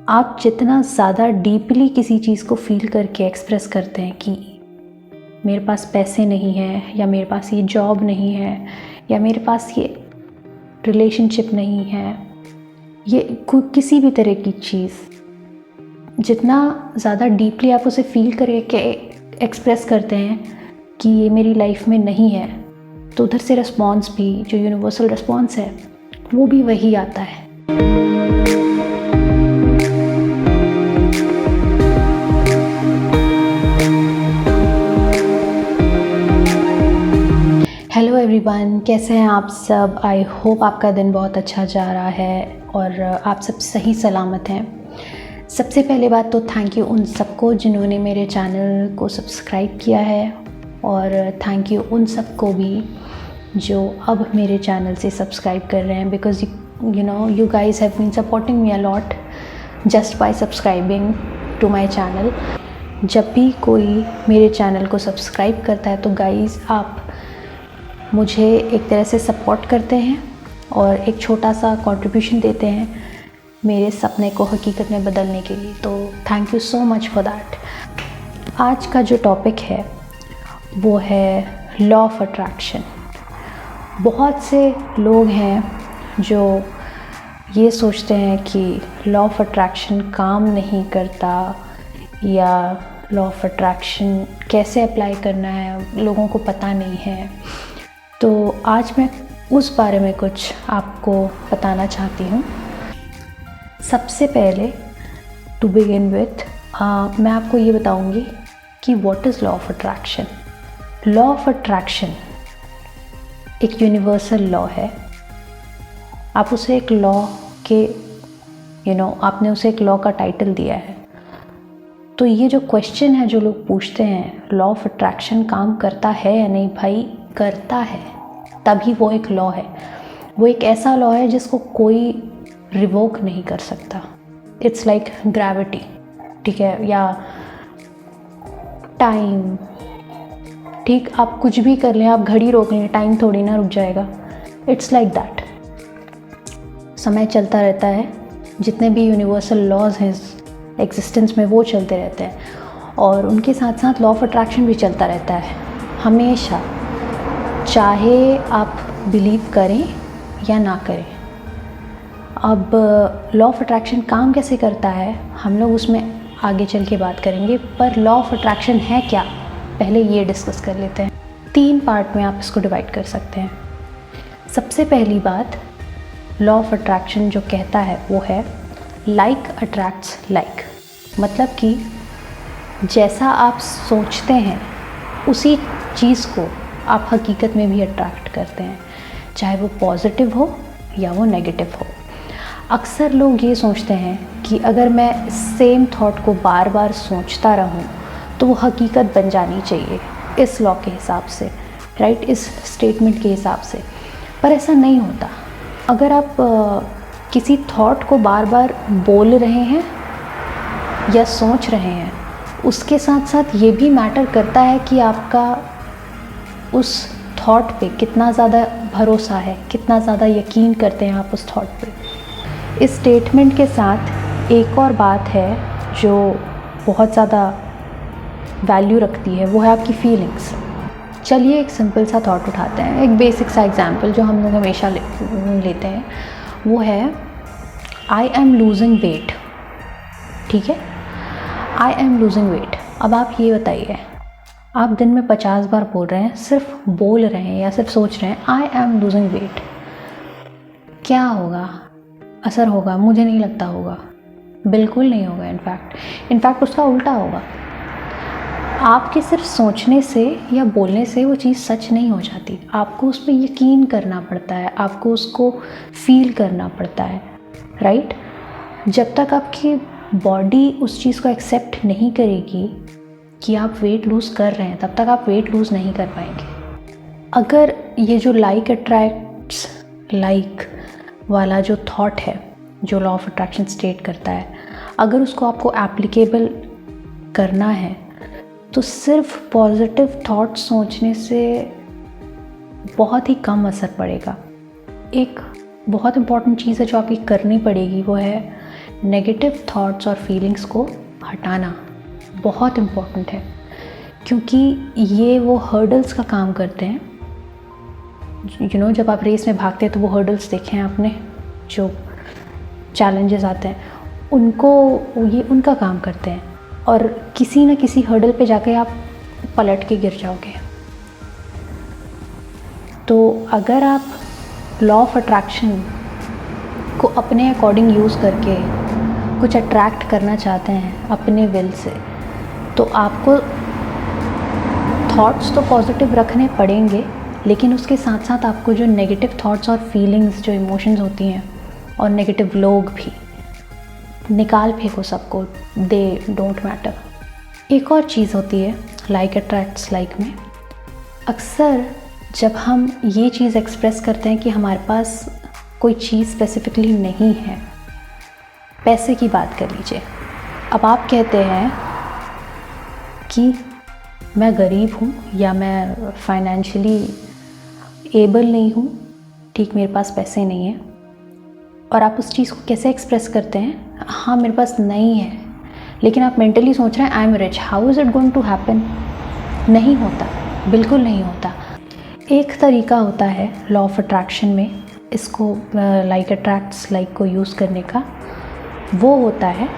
आप जितना ज़्यादा डीपली किसी चीज़ को फील करके एक्सप्रेस करते हैं कि मेरे पास पैसे नहीं हैं, या मेरे पास ये जॉब नहीं है, या मेरे पास ये रिलेशनशिप नहीं है, ये किसी भी तरह की चीज़, जितना ज़्यादा डीपली आप उसे फील करके एक्सप्रेस करते हैं कि ये मेरी लाइफ में नहीं है, तो उधर से रिस्पॉन्स भी, जो यूनिवर्सल रिस्पॉन्स है, वो भी वही आता है। हेलो एवरीवन, कैसे हैं आप सब? आई होप आपका दिन बहुत अच्छा जा रहा है और आप सब सही सलामत हैं। सबसे पहले बात तो थैंक यू उन सबको जिन्होंने मेरे चैनल को सब्सक्राइब किया है, और थैंक यू उन सबको भी जो अब मेरे चैनल से सब्सक्राइब कर रहे हैं, because you guys have been supporting me a lot just by subscribing to my channel। जब भी कोई मेरे चैनल को सब्सक्राइब करता है तो गाइज़ आप मुझे एक तरह से सपोर्ट करते हैं और एक छोटा सा कंट्रीब्यूशन देते हैं मेरे सपने को हकीकत में बदलने के लिए। तो thank you so much for that. आज का जो टॉपिक है वो है लॉ ऑफ अट्रैक्शन। बहुत से लोग हैं जो ये सोचते हैं कि लॉ ऑफ अट्रैक्शन काम नहीं करता, या लॉ ऑफ अट्रैक्शन कैसे अप्लाई करना है लोगों को पता नहीं है। तो आज मैं उस बारे में कुछ आपको बताना चाहती हूँ। सबसे पहले टू बिगिन विथ मैं आपको ये बताऊँगी कि what is law of attraction. Law of attraction एक यूनिवर्सल लॉ है। आप उसे एक लॉ के आपने उसे एक लॉ का टाइटल दिया है। तो ये जो क्वेश्चन है जो लोग पूछते हैं, लॉ ऑफ अट्रैक्शन काम करता है या नहीं, भाई करता है, तभी वो एक लॉ है। वो एक ऐसा लॉ है जिसको कोई रिवोक नहीं कर सकता। इट्स लाइक ग्रेविटी, ठीक है, या टाइम। ठीक, आप कुछ भी कर लें, आप घड़ी रोक लें, टाइम थोड़ी ना रुक जाएगा। It's like that. समय चलता रहता है, जितने भी यूनिवर्सल लॉज हैं एग्जिस्टेंस में वो चलते रहते हैं, और उनके साथ साथ लॉ ऑफ अट्रैक्शन भी चलता रहता है हमेशा, चाहे आप बिलीव करें या ना करें। अब लॉ ऑफ अट्रैक्शन काम कैसे करता है हम लोग उसमें आगे चल के बात करेंगे, पर लॉ ऑफ अट्रैक्शन है क्या पहले ये डिस्कस कर लेते हैं। 3 पार्ट में आप इसको डिवाइड कर सकते हैं। सबसे पहली बात, लॉ ऑफ अट्रैक्शन जो कहता है वो है लाइक अट्रैक्ट्स लाइक। मतलब कि जैसा आप सोचते हैं उसी चीज़ को आप हकीकत में भी अट्रैक्ट करते हैं, चाहे वो पॉजिटिव हो या वो नेगेटिव हो। अक्सर लोग ये सोचते हैं कि अगर मैं सेम थॉट को बार बार सोचता रहूं तो वो हकीकत बन जानी चाहिए, इस लॉ के हिसाब से, राइट, इस स्टेटमेंट के हिसाब से। पर ऐसा नहीं होता। अगर आप किसी थॉट को बार बार बोल रहे हैं या सोच रहे हैं, उसके साथ साथ ये भी मैटर करता है कि आपका उस थॉट पे कितना ज़्यादा भरोसा है, कितना ज़्यादा यकीन करते हैं आप उस थॉट पे। इस स्टेटमेंट के साथ एक और बात है जो बहुत ज़्यादा वैल्यू रखती है, वो है आपकी फीलिंग्स। चलिए एक सिंपल सा थॉट उठाते हैं, एक बेसिक सा एग्जांपल जो हम लोग हमेशा लेते हैं, वो है आई एम लूजिंग वेट। ठीक है, आई एम लूजिंग वेट। अब आप ये बताइए, आप दिन में 50 बार बोल रहे हैं, सिर्फ बोल रहे हैं या सिर्फ सोच रहे हैं आई एम लूजिंग वेट, क्या होगा? असर होगा? मुझे नहीं लगता होगा, बिल्कुल नहीं होगा। इनफैक्ट उसका उल्टा होगा। आपके सिर्फ सोचने से या बोलने से वो चीज़ सच नहीं हो जाती। आपको उस पर यकीन करना पड़ता है, आपको उसको फील करना पड़ता है, राइट। जब तक आपकी बॉडी उस चीज़ को एक्सेप्ट नहीं करेगी कि आप वेट लूज़ कर रहे हैं, तब तक आप वेट लूज़ नहीं कर पाएंगे। अगर ये जो लाइक अट्रैक्ट्स लाइक वाला जो थॉट है, जो लॉ ऑफ अट्रैक्शन स्टेट करता है, अगर उसको आपको एप्लीकेबल करना है तो सिर्फ पॉजिटिव थॉट सोचने से बहुत ही कम असर पड़ेगा। एक बहुत इम्पॉर्टेंट चीज़ है जो आपकी करनी पड़ेगी, वो है नेगेटिव थॉट्स और फीलिंग्स को हटाना बहुत इम्पॉर्टेंट है, क्योंकि ये वो हर्डल्स का काम करते हैं। जब आप रेस में भागते हैं तो वो हर्डल्स देखे हैं आपने, जो चैलेंजेस आते हैं ये उनका काम करते हैं, और किसी न किसी हर्डल पे जाके आप पलट के गिर जाओगे। तो अगर आप लॉ ऑफ अट्रैक्शन को अपने अकॉर्डिंग यूज़ करके कुछ अट्रैक्ट करना चाहते हैं अपने विल से, तो आपको थॉट्स तो पॉजिटिव रखने पड़ेंगे, लेकिन उसके साथ साथ आपको जो नेगेटिव थॉट्स और फीलिंग्स, जो इमोशंस होती हैं, और नेगेटिव लोग भी निकाल फेंको सबको, दे डोंट मैटर। एक और चीज़ होती है लाइक अट्रैक्ट्स लाइक में। अक्सर जब हम ये चीज़ एक्सप्रेस करते हैं कि हमारे पास कोई चीज़ स्पेसिफिकली नहीं है, पैसे की बात कर लीजिए। अब आप कहते हैं कि मैं गरीब हूँ या मैं फाइनेंशियली एबल नहीं हूँ, ठीक, मेरे पास पैसे नहीं हैं, और आप उस चीज़ को कैसे एक्सप्रेस करते हैं? हाँ, मेरे पास नहीं है, लेकिन आप मेंटली सोच रहे हैं I am rich, how is it going to happen? नहीं होता, बिल्कुल नहीं होता। एक तरीका होता है लॉ ऑफ अट्रैक्शन में इसको लाइक अट्रैक्ट्स लाइक को यूज़ करने का, वो होता है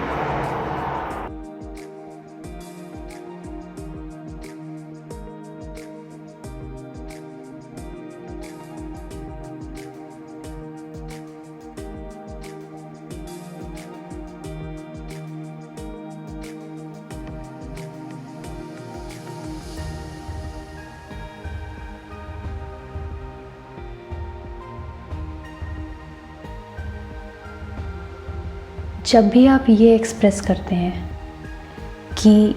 जब भी आप ये एक्सप्रेस करते हैं कि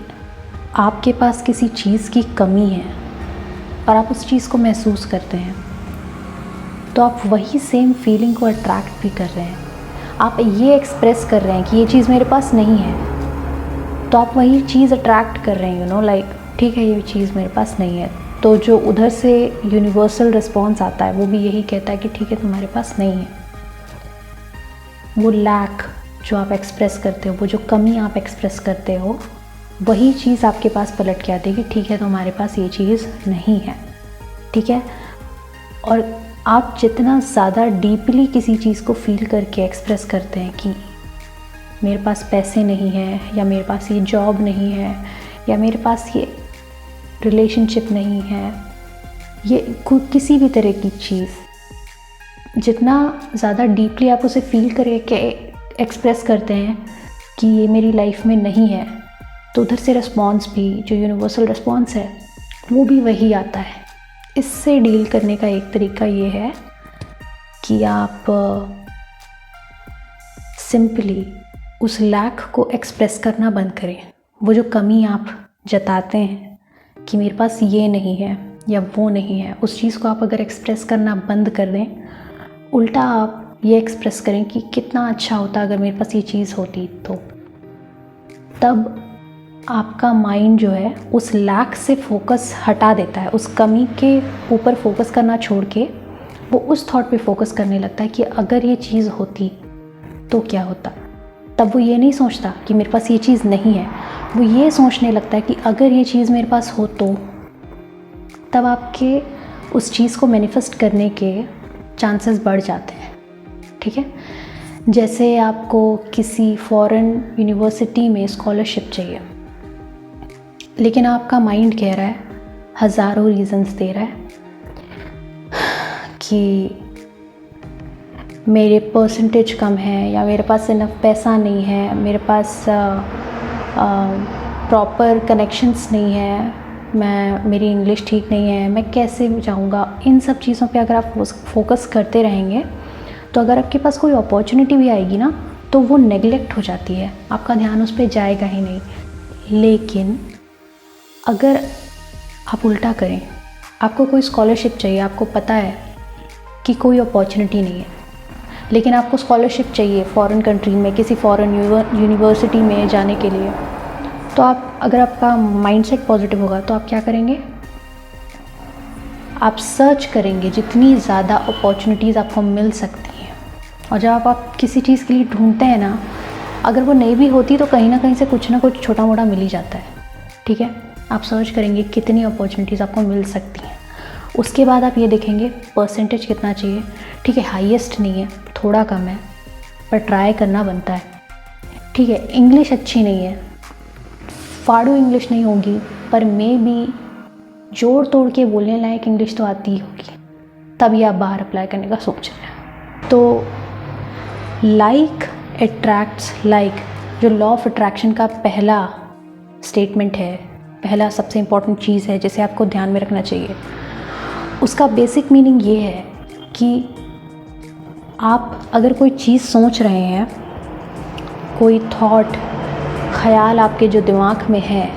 आपके पास किसी चीज़ की कमी है और आप उस चीज़ को महसूस करते हैं, तो आप वही सेम फीलिंग को अट्रैक्ट भी कर रहे हैं। आप ये एक्सप्रेस कर रहे हैं कि ये चीज़ मेरे पास नहीं है, तो आप वही चीज़ अट्रैक्ट कर रहे हैं, लाइक ठीक है, ये चीज़ मेरे पास नहीं है। तो जो उधर से यूनिवर्सल रिस्पॉन्स आता है वो भी यही कहता है कि ठीक है, तुम्हारे पास नहीं है। वो लैक जो आप एक्सप्रेस करते हो, वो जो कमी आप एक्सप्रेस करते हो, वही चीज़ आपके पास पलट के आती है कि ठीक है, तुम्हारे पास ये चीज़ नहीं है, ठीक है। और आप जितना ज़्यादा डीपली किसी चीज़ को फील करके एक्सप्रेस करते हैं कि मेरे पास पैसे नहीं है, या मेरे पास ये जॉब नहीं है, या मेरे पास ये रिलेशनशिप नहीं है, ये किसी भी तरह की चीज़, जितना ज़्यादा डीपली आप उसे फील करके एक्सप्रेस करते हैं कि ये मेरी लाइफ में नहीं है, तो उधर से रिस्पॉन्स भी, जो यूनिवर्सल रिस्पॉन्स है, वो भी वही आता है। इससे डील करने का एक तरीका ये है कि आप सिंपली उस लैक को एक्सप्रेस करना बंद करें। वो जो कमी आप जताते हैं कि मेरे पास ये नहीं है या वो नहीं है, उस चीज़ को आप अगर एक्सप्रेस करना बंद कर दें, उल्टा आप ये एक्सप्रेस करें कि कितना अच्छा होता अगर मेरे पास ये चीज़ होती, तो तब आपका माइंड जो है उस लैक से फोकस हटा देता है। उस कमी के ऊपर फोकस करना छोड़ के वो उस थॉट पे फोकस करने लगता है कि अगर ये चीज़ होती तो क्या होता। तब वो ये नहीं सोचता कि मेरे पास ये चीज़ नहीं है, वो ये सोचने लगता है कि अगर ये चीज़ मेरे पास हो तो। तब आपके उस चीज़ को मैनिफेस्ट करने के चांसेस बढ़ जाते हैं, ठीक है। जैसे आपको किसी फॉरेन यूनिवर्सिटी में स्कॉलरशिप चाहिए, लेकिन आपका माइंड कह रहा है, हज़ारों रीज़न्स दे रहा है कि मेरे परसेंटेज कम है, या मेरे पास इनफ पैसा नहीं है, मेरे पास प्रॉपर कनेक्शंस नहीं है, मेरी इंग्लिश ठीक नहीं है, मैं कैसे जाऊंगा। इन सब चीज़ों पे अगर आप फोकस करते रहेंगे, तो अगर आपके पास कोई अपॉर्चुनिटी भी आएगी ना, तो वो नेगलेक्ट हो जाती है, आपका ध्यान उस पर जाएगा ही नहीं। लेकिन अगर आप उल्टा करें, आपको कोई स्कॉलरशिप चाहिए, आपको पता है कि कोई अपॉर्चुनिटी नहीं है, लेकिन आपको स्कॉलरशिप चाहिए फॉरेन कंट्री में, किसी फॉरेन यूनिवर्सिटी में जाने के लिए, तो आप, अगर आपका माइंडसेट पॉजिटिव होगा, तो आप क्या करेंगे, आप सर्च करेंगे जितनी ज़्यादा अपॉर्चुनिटीज़ आपको मिल सकती हैं। और जब आप किसी चीज़ के लिए ढूंढते हैं ना, अगर वो नहीं भी होती तो कहीं ना कहीं से कुछ ना कुछ छोटा मोटा मिल ही जाता है, ठीक है। आप सर्च करेंगे कितनी अपॉर्चुनिटीज़ आपको मिल सकती हैं, उसके बाद आप ये देखेंगे परसेंटेज कितना चाहिए, ठीक है। हाईएस्ट नहीं है, थोड़ा कम है, पर ट्राई करना बनता है, ठीक है। इंग्लिश अच्छी नहीं है, फाड़ू इंग्लिश नहीं होगी, पर मे बी जोड़ तोड़ के बोलने लायक इंग्लिश तो आती ही होगी, तभी आप बाहर अप्लाई करने का सोच रहे हैं। तो लाइक अट्रैक्ट्स लाइक, जो लॉ ऑफ अट्रैक्शन का पहला स्टेटमेंट है, पहला सबसे इम्पॉर्टेंट चीज़ है जिसे आपको ध्यान में रखना चाहिए, उसका बेसिक मीनिंग ये है कि आप अगर कोई चीज़ सोच रहे हैं, कोई थॉट, ख्याल आपके जो दिमाग में है,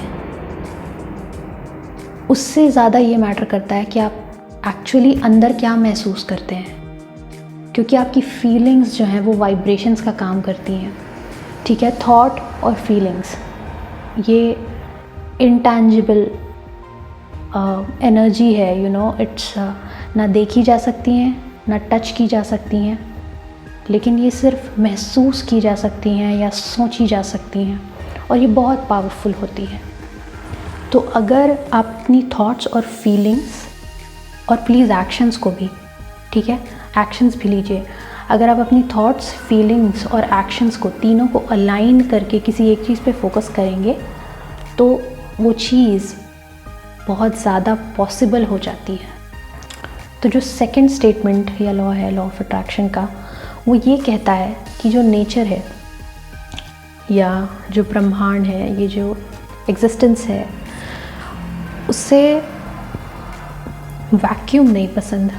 उससे ज़्यादा ये मैटर करता है कि आप एक्चुअली अंदर क्या महसूस करते हैं, क्योंकि आपकी फीलिंग्स जो हैं वो वाइब्रेशंस का काम करती हैं, ठीक है। थॉट और फीलिंग्स ये इंटैंजिबल एनर्जी है, यू नो, इट्स ना देखी जा सकती हैं, ना टच की जा सकती हैं, लेकिन ये सिर्फ महसूस की जा सकती हैं या सोची जा सकती हैं, और ये बहुत पावरफुल होती है। तो अगर आप अपनी थॉट्स और फीलिंग्स, और प्लीज़ एक्शंस को भी, ठीक है, एक्शंस भी लीजिए, अगर आप अपनी थॉट्स, फीलिंग्स और एक्शंस को तीनों को अलाइन करके किसी एक चीज़ पे फोकस करेंगे तो वो चीज़ बहुत ज़्यादा पॉसिबल हो जाती है। तो जो सेकंड स्टेटमेंट या लॉ है, लॉ ऑफ अट्रैक्शन का, वो ये कहता है कि जो नेचर है या जो ब्रह्मांड है, ये जो एग्जिस्टेंस है, उससे वैक्यूम नहीं पसंद।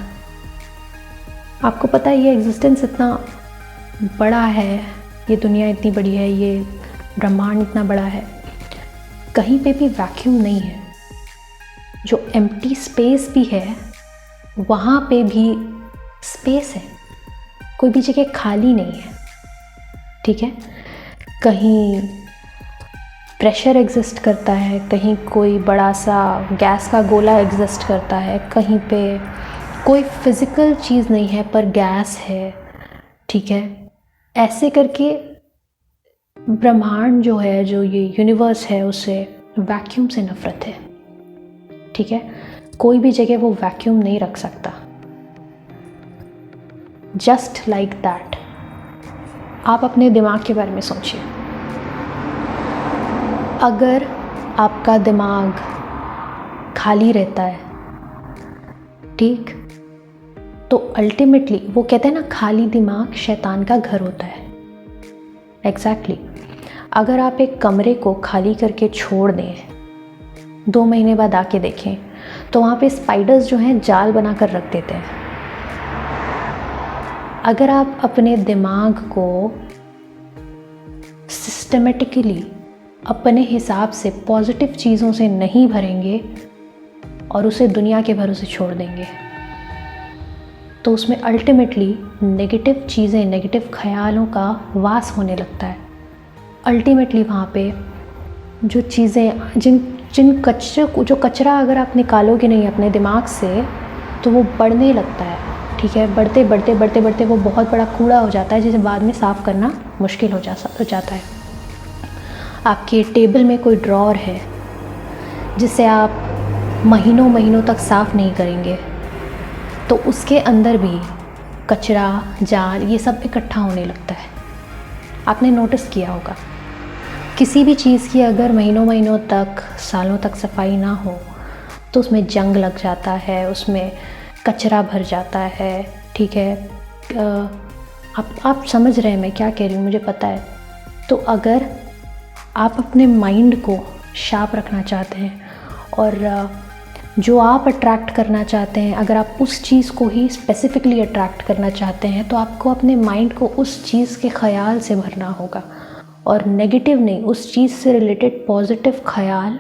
आपको पता है ये एग्जिस्टेंस इतना बड़ा है, ये दुनिया इतनी बड़ी है, ये ब्रह्मांड इतना बड़ा है, कहीं पे भी वैक्यूम नहीं है। जो एम्प्टी स्पेस भी है वहाँ पे भी स्पेस है, कोई भी जगह खाली नहीं है, ठीक है। कहीं प्रेशर एग्जिस्ट करता है, कहीं कोई बड़ा सा गैस का गोला एग्जिस्ट करता है, कहीं पे कोई फिज़िकल चीज़ नहीं है पर गैस है, ठीक है। ऐसे करके ब्रह्मांड जो है, जो ये यूनिवर्स है, उसे वैक्यूम से नफ़रत है, ठीक है। कोई भी जगह वो वैक्यूम नहीं रख सकता। जस्ट लाइक दैट आप अपने दिमाग के बारे में सोचिए। अगर आपका दिमाग खाली रहता है, ठीक, तो अल्टीमेटली वो कहते हैं ना, खाली दिमाग शैतान का घर होता है। एग्जैक्टली अगर आप एक कमरे को खाली करके छोड़ दें, 2 महीने बाद आके देखें तो वहाँ पे स्पाइडर्स जो हैं जाल बना कर रख देते हैं। अगर आप अपने दिमाग को सिस्टमेटिकली अपने हिसाब से पॉजिटिव चीज़ों से नहीं भरेंगे और उसे दुनिया के भरोसे छोड़ देंगे, तो उसमें अल्टीमेटली नेगेटिव चीज़ें, नेगेटिव ख्यालों का वास होने लगता है। अल्टीमेटली वहाँ पे जो चीज़ें, जो कचरा अगर आप निकालोगे नहीं अपने दिमाग से तो वो बढ़ने लगता है, ठीक है। बढ़ते बढ़ते बढ़ते बढ़ते वो बहुत बड़ा कूड़ा हो जाता है जिसे बाद में साफ़ करना मुश्किल हो जाता है। आपके टेबल में कोई ड्रॉअर है जिसे आप महीनों महीनों तक साफ़ नहीं करेंगे, तो उसके अंदर भी कचरा, जाल, ये सब इकट्ठा होने लगता है। आपने नोटिस किया होगा, किसी भी चीज़ की अगर महीनों महीनों तक, सालों तक सफाई ना हो तो उसमें जंग लग जाता है, उसमें कचरा भर जाता है, ठीक है। आप समझ रहे हैं मैं क्या कह रही हूँ, मुझे पता है। तो अगर आप अपने माइंड को शार्प रखना चाहते हैं और जो आप अट्रैक्ट करना चाहते हैं, अगर आप उस चीज़ को ही स्पेसिफ़िकली अट्रैक्ट करना चाहते हैं, तो आपको अपने माइंड को उस चीज़ के ख़याल से भरना होगा, और नेगेटिव नहीं, उस चीज़ से रिलेटेड पॉजिटिव ख़याल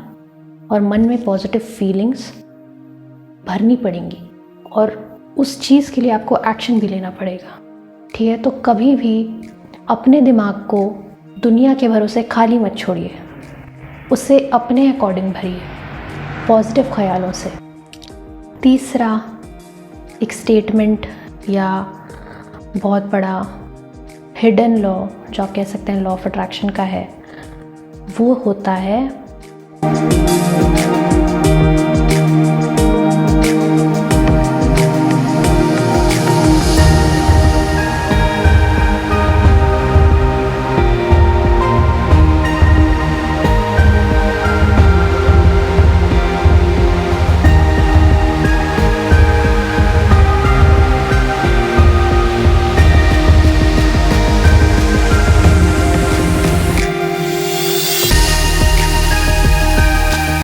और मन में पॉजिटिव फीलिंग्स भरनी पड़ेंगी, और उस चीज़ के लिए आपको एक्शन भी लेना पड़ेगा, ठीक है। तो कभी भी अपने दिमाग को दुनिया के भरोसे खाली मत छोड़िए, उसे अपने अकॉर्डिंग भरिए, पॉजिटिव ख्यालों से। तीसरा एक स्टेटमेंट या बहुत बड़ा हिडन लॉ जो आप कह सकते हैं लॉ ऑफ अट्रैक्शन का है, वो होता है